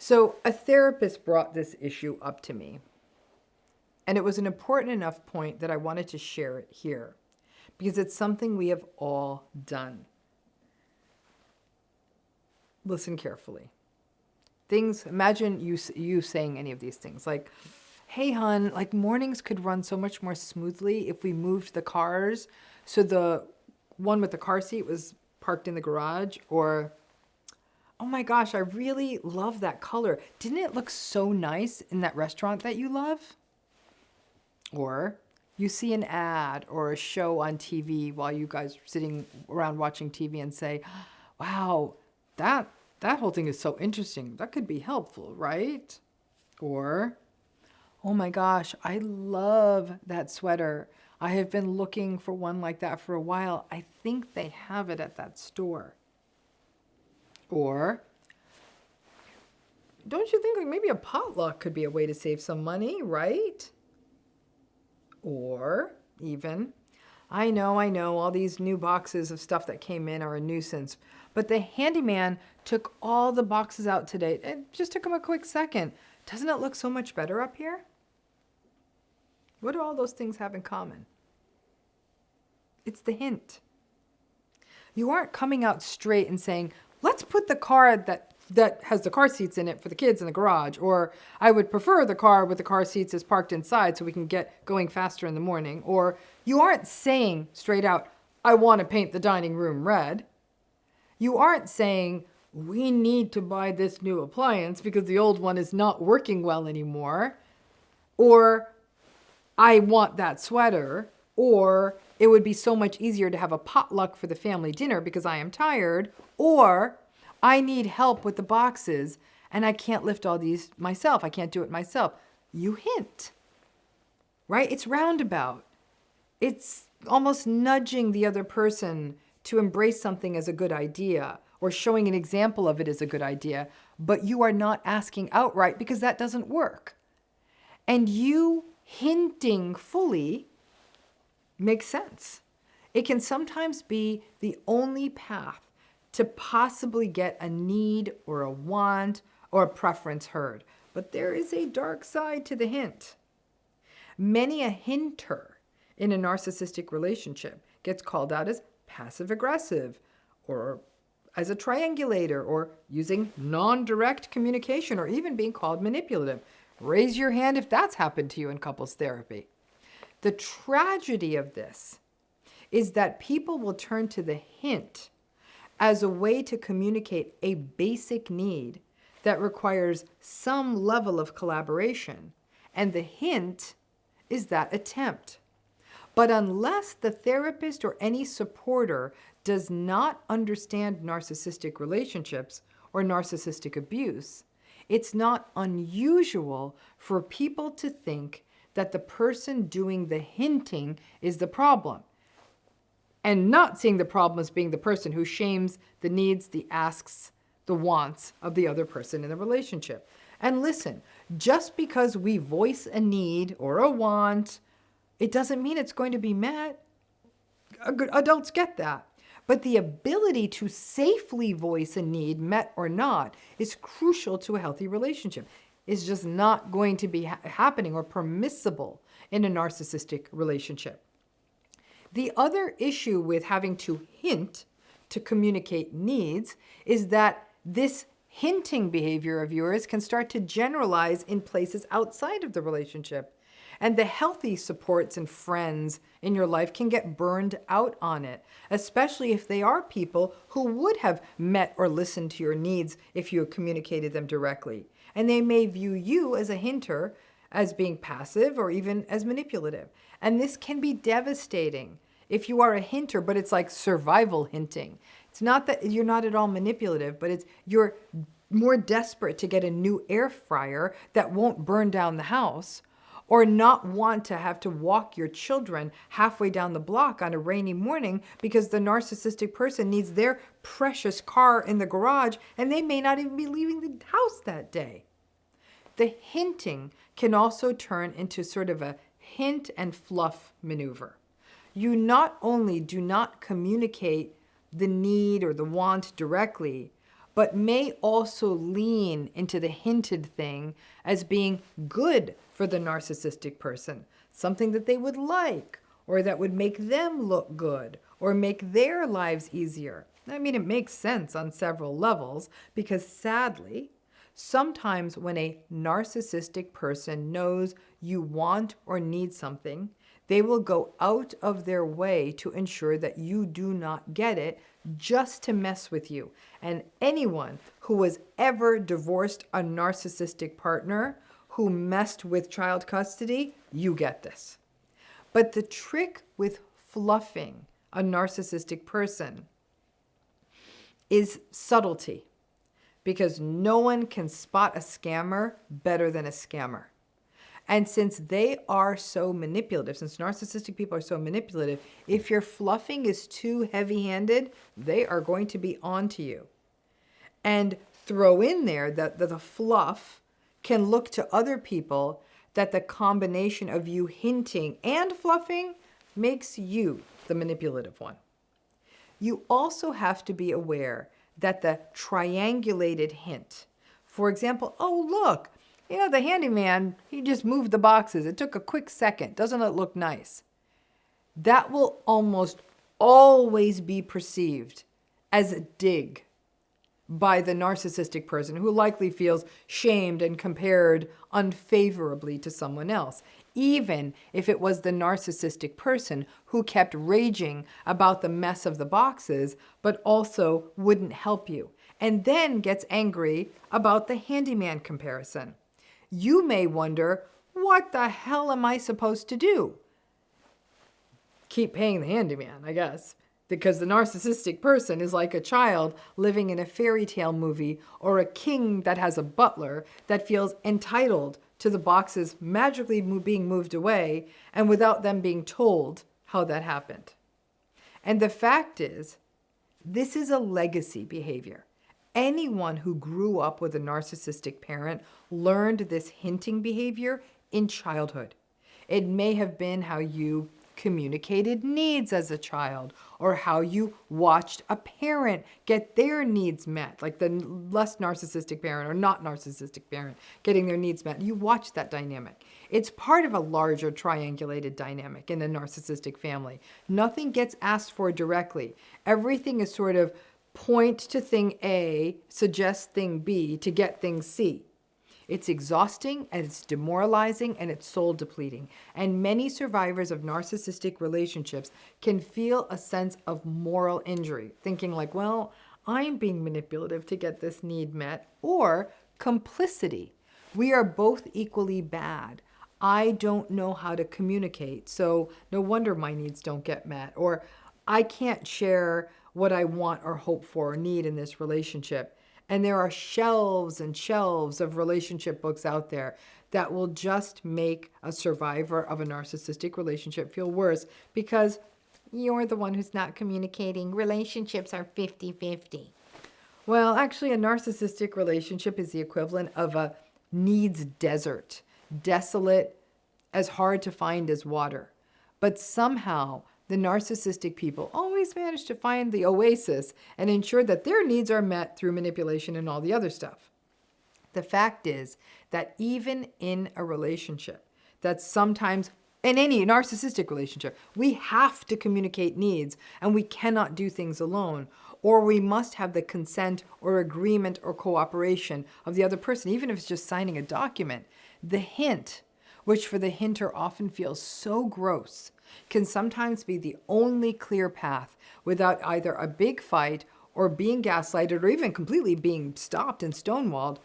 So a therapist brought this issue up to me, and it was an important enough point that I wanted to share it here because it's something we have all done. Listen carefully. Things, imagine you saying any of these things like, hey, hun, like mornings could run so much more smoothly if we moved the cars so the one with the car seat was parked in the garage. Or, oh my gosh, I really love that color. Didn't it look so nice in that restaurant that you love? Or you see an ad or a show on TV while you guys are sitting around watching TV and say, wow, that whole thing is so interesting. That could be helpful, right? Or, oh my gosh, I love that sweater. I have been looking for one like that for a while. I think they have it at that store. Or, don't you think like maybe a potluck could be a way to save some money, right? Or even, I know, all these new boxes of stuff that came in are a nuisance, but the handyman took all the boxes out today. It just took him a quick second. Doesn't it look so much better up here? What do all those things have in common? It's the hint. You aren't coming out straight and saying, let's put the car that has the car seats in it for the kids in the garage, or I would prefer the car with the car seats is parked inside so we can get going faster in the morning. Or you aren't saying straight out, I want to paint the dining room red. You aren't saying, we need to buy this new appliance because the old one is not working well anymore. Or I want that sweater. Or it would be so much easier to have a potluck for the family dinner because I am tired. Or I need help with the boxes and I can't lift all these myself. I can't do it myself. You hint, right? It's roundabout. It's almost nudging the other person to embrace something as a good idea or showing an example of it as a good idea, but you are not asking outright because that doesn't work. And you hinting fully makes sense. It can sometimes be the only path to possibly get a need or a want or a preference heard. But there is a dark side to the hint. Many a hinter in a narcissistic relationship gets called out as passive-aggressive or as a triangulator or using non-direct communication or even being called manipulative. Raise your hand if that's happened to you in couples therapy. The tragedy of this is that people will turn to the hint as a way to communicate a basic need that requires some level of collaboration. And the hint is that attempt. But unless the therapist or any supporter does not understand narcissistic relationships or narcissistic abuse, it's not unusual for people to think that the person doing the hinting is the problem, and not seeing the problem as being the person who shames the needs, the asks, the wants of the other person in the relationship. And listen, just because we voice a need or a want, it doesn't mean it's going to be met. Adults get that. But the ability to safely voice a need, met or not, is crucial to a healthy relationship. It's just not going to be happening or permissible in a narcissistic relationship. The other issue with having to hint to communicate needs is that this hinting behavior of yours can start to generalize in places outside of the relationship. And the healthy supports and friends in your life can get burned out on it, especially if they are people who would have met or listened to your needs if you had communicated them directly. And they may view you as a hinter as being passive or even as manipulative. And this can be devastating if you are a hinter, but it's like survival hinting. It's not that you're not at all manipulative, but it's you're more desperate to get a new air fryer that won't burn down the house, or not want to have to walk your children halfway down the block on a rainy morning because the narcissistic person needs their precious car in the garage and they may not even be leaving the house that day. The hinting can also turn into sort of a hint and fluff maneuver. You not only do not communicate the need or the want directly, but may also lean into the hinted thing as being good for the narcissistic person, something that they would like, or that would make them look good, or make their lives easier. I mean, it makes sense on several levels because sadly, sometimes when a narcissistic person knows you want or need something, they will go out of their way to ensure that you do not get it just to mess with you. And anyone who has ever divorced a narcissistic partner who messed with child custody, you get this. But the trick with fluffing a narcissistic person is subtlety, because no one can spot a scammer better than a scammer. And since they are so manipulative, since narcissistic people are so manipulative, if your fluffing is too heavy-handed, they are going to be onto you. And throw in there that the fluff can look to other people that the combination of you hinting and fluffing makes you the manipulative one. You also have to be aware that the triangulated hint, for example, oh, look, you know, the handyman, he just moved the boxes. It took a quick second. Doesn't it look nice? That will almost always be perceived as a dig by the narcissistic person who likely feels shamed and compared unfavorably to someone else, even if it was the narcissistic person who kept raging about the mess of the boxes, but also wouldn't help you, and then gets angry about the handyman comparison. You may wonder, what the hell am I supposed to do? Keep paying the handyman, I guess. Because the narcissistic person is like a child living in a fairy tale movie, or a king that has a butler that feels entitled to the boxes magically being moved away and without them being told how that happened. And the fact is, this is a legacy behavior. Anyone who grew up with a narcissistic parent learned this hinting behavior in childhood. It may have been how you communicated needs as a child, or how you watched a parent get their needs met, like the less narcissistic parent or not narcissistic parent getting their needs met. You watch that dynamic. It's part of a larger triangulated dynamic in a narcissistic family. Nothing gets asked for directly. Everything is sort of point to thing A, suggest thing B to get thing C. It's exhausting, and it's demoralizing, and it's soul depleting. And many survivors of narcissistic relationships can feel a sense of moral injury, thinking like, well, I'm being manipulative to get this need met, or complicity. We are both equally bad. I don't know how to communicate, so no wonder my needs don't get met, or I can't share what I want or hope for or need in this relationship. And there are shelves and shelves of relationship books out there that will just make a survivor of a narcissistic relationship feel worse because you're the one who's not communicating. Relationships are 50-50. Well, actually, a narcissistic relationship is the equivalent of a needs desert, desolate, as hard to find as water. But somehow, the narcissistic people always manage to find the oasis and ensure that their needs are met through manipulation and all the other stuff. The fact is that even in a relationship, that sometimes, in any narcissistic relationship, we have to communicate needs and we cannot do things alone, or we must have the consent or agreement or cooperation of the other person, even if it's just signing a document. The hint, which for the hinter often feels so gross, can sometimes be the only clear path without either a big fight or being gaslighted or even completely being stopped and stonewalled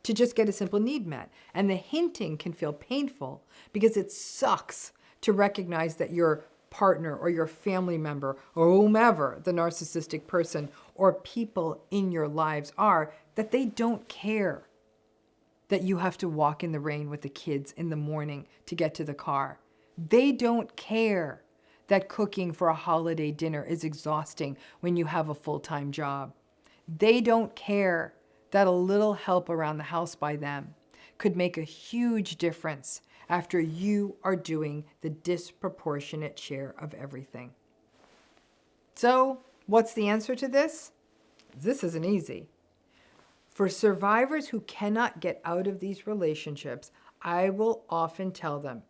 to just get a simple need met. And the hinting can feel painful because it sucks to recognize that your partner or your family member or whomever the narcissistic person or people in your lives are, that they don't care that you have to walk in the rain with the kids in the morning to get to the car. They don't care that cooking for a holiday dinner is exhausting when you have a full-time job. They don't care that a little help around the house by them could make a huge difference after you are doing the disproportionate share of everything. So, what's the answer to this? This isn't easy. For survivors who cannot get out of these relationships, I will often tell them,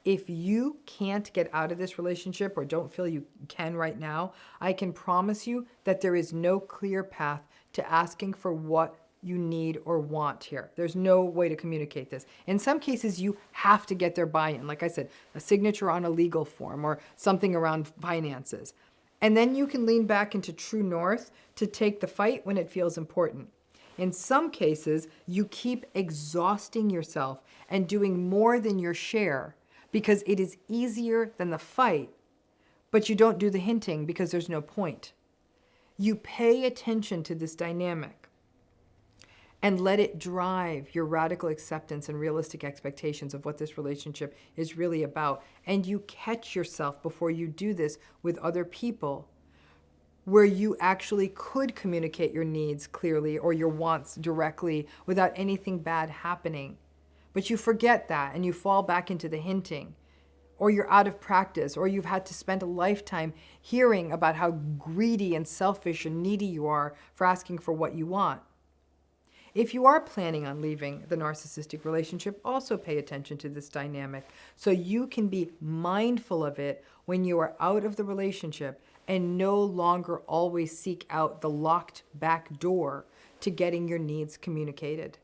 if you can't get out of this relationship or don't feel you can right now, I can promise you that there is no clear path to asking for what you need or want here. There's no way to communicate this. In some cases, you have to get their buy-in. Like I said, a signature on a legal form or something around finances. And then you can lean back into true north to take the fight when it feels important. In some cases, you keep exhausting yourself and doing more than your share because it is easier than the fight, but you don't do the hinting because there's no point. You pay attention to this dynamic and let it drive your radical acceptance and realistic expectations of what this relationship is really about. And you catch yourself before you do this with other people where you actually could communicate your needs clearly or your wants directly without anything bad happening. But you forget that and you fall back into the hinting, or you're out of practice, or you've had to spend a lifetime hearing about how greedy and selfish and needy you are for asking for what you want. If you are planning on leaving the narcissistic relationship, also pay attention to this dynamic so you can be mindful of it when you are out of the relationship and no longer always seek out the locked back door to getting your needs communicated.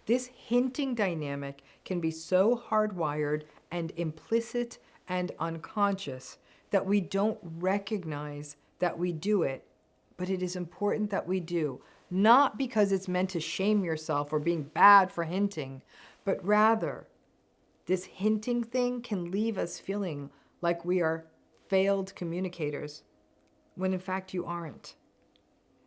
This hinting dynamic can be so hardwired and implicit and unconscious that we don't recognize that we do it, but it is important that we do. Not because it's meant to shame yourself or being bad for hinting, but rather this hinting thing can leave us feeling like we are failed communicators, when in fact you aren't.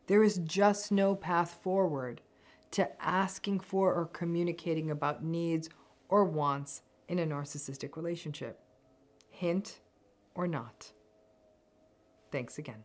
There is just no path forward to asking for or communicating about needs or wants in a narcissistic relationship. Hint or not. Thanks again.